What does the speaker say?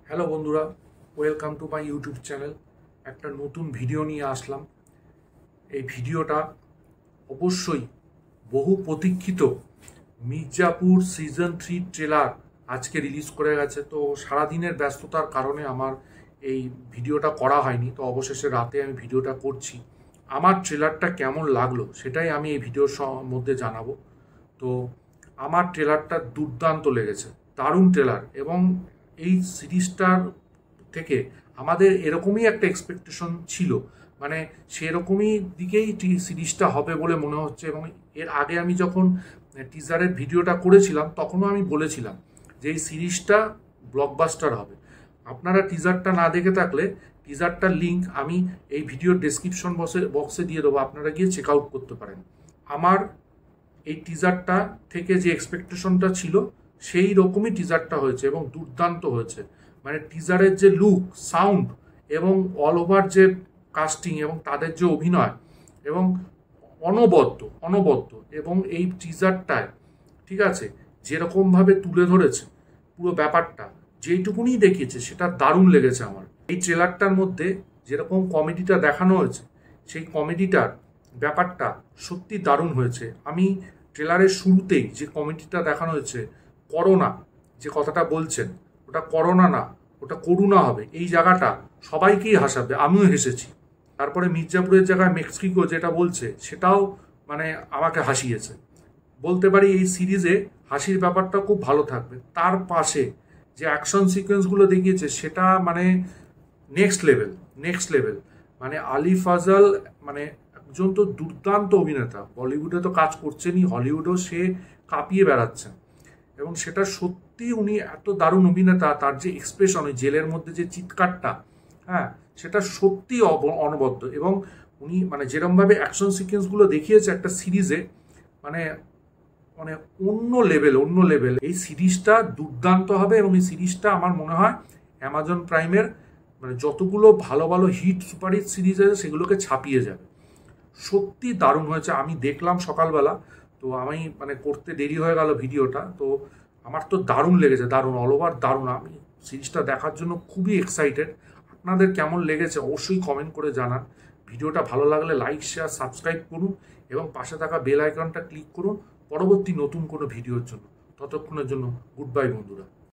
Hello বন্ধুরা, welcome to my YouTube channel. একটা নতুন ভিডিও নিয়ে আসলাম। এই ভিডিওটা অবশ্যই বহু প্রতীক্ষিত মির্জাপুর সিজন 3 ট্রেলার আজকে রিলিজ করে গেছে। তো সারাদিনের ব্যস্ততার কারণে আমার এই ভিডিওটা করা হয়নি, তো অবশেষে রাতে আমি ভিডিওটা করছি। আমার ট্রেলারটা কেমন লাগলো সেটাই আমি এই ভিডিওর মধ্যে জানাবো। তো আমার ট্রেলারটা দুর্দান্ত লেগেছে, দারুণ ট্রেলার। এবং এই সিরিজটার থেকে আমাদের এরকমই একটা এক্সপেকটেশন ছিল, মানে সেরকমই দিকেই সিরিজটা হবে বলে মনে হচ্ছে। এবং এর আগে আমি যখন টিজারের ভিডিওটা করেছিলাম তখনও আমি বলেছিলাম যে এই সিরিজটা ব্লকবাস্টার হবে। আপনারা টিজারটা না দেখে থাকলে টিজারটার লিঙ্ক আমি এই ভিডিওর ডেসক্রিপশন বক্সে দিয়ে দেবো, আপনারা গিয়ে চেক আউট করতে পারেন। আমার এই টিজারটা থেকে যে এক্সপেকটেশনটা ছিল সেই রকমই টিজারটা হয়েছে এবং দুর্দান্ত হয়েছে। মানে টিজারের যে লুক, সাউন্ড এবং অল ওভার যে কাস্টিং এবং তাদের যে অভিনয় এবং অনবদ্য এবং এই টিজারটায় ঠিক আছে যেরকমভাবে তুলে ধরেছে পুরো ব্যাপারটা, যেইটুকুনি দেখিয়েছে সেটা দারুণ লেগেছে আমার। এই ট্রেলারটার মধ্যে যেরকম কমেডিটা দেখানো হয়েছে সেই কমেডিটার ব্যাপারটা সত্যি দারুণ হয়েছে। আমি ট্রেলারের শুরুতেই যে কমেডিটা দেখানো হয়েছে, করোনা যে কথাটা বলছেন, ওটা করোনা না, ওটা করুণা হবে, এই জায়গাটা সবাইকেই হাসাবে, আমিও হেসেছি। তারপরে মির্জাপুরের জায়গায় মেক্সিকো যেটা বলছে সেটাও মানে আমাকে হাসিয়েছে। বলতে পারি এই সিরিজে হাসির ব্যাপারটা খুব ভালো থাকবে। তার পাশে যে অ্যাকশন সিকোয়েন্সগুলো দেখিয়েছে সেটা মানে নেক্সট লেভেল। মানে আলি ফাজাল মানে একজন তো দুর্দান্ত অভিনেতা, বলিউডে তো কাজ করছেনই, হলিউডেও সে কাঁপিয়ে বেড়াচ্ছেন। এবং সেটা সত্যি উনি এত দারুণ অভিনেতা, তার যে এক্সপ্রেশন, ওই জেলের মধ্যে যে চিৎকারটা, হ্যাঁ সেটা সত্যি অনবদ্য। এবং উনি মানে যেরমভাবে অ্যাকশন সিকোয়েন্সগুলো দেখিয়েছে একটা সিরিজে, মানে মানে অন্য লেভেল। এই সিরিজটা দুর্দান্ত হবে এবং এই সিরিজটা আমার মনে হয় অ্যামাজন প্রাইমের মানে যতগুলো ভালো ভালো হিট সুপারহিট সিরিজ আছে সেগুলোকে ছাপিয়ে যাবে। সত্যি দারুণ হয়েছে। আমি দেখলাম সকালবেলা, তো আমি মানে করতে দেরি হয়ে গেল ভিডিওটা, তো আমার তো দারুণ লেগেছে, দারুণ অল ওভার দারুণ। আমি সিরিজটা দেখার জন্য খুবই এক্সাইটেড। আপনাদের কেমন লেগেছে অবশ্যই কমেন্ট করে জানান। ভিডিওটা ভালো লাগলে লাইক, শেয়ার, সাবস্ক্রাইব করুন এবং পাশে থাকা বেল আইকনটা ক্লিক করুন পরবর্তী নতুন কোনো ভিডিওর জন্য। ততক্ষণের জন্য গুড বাই বন্ধুরা।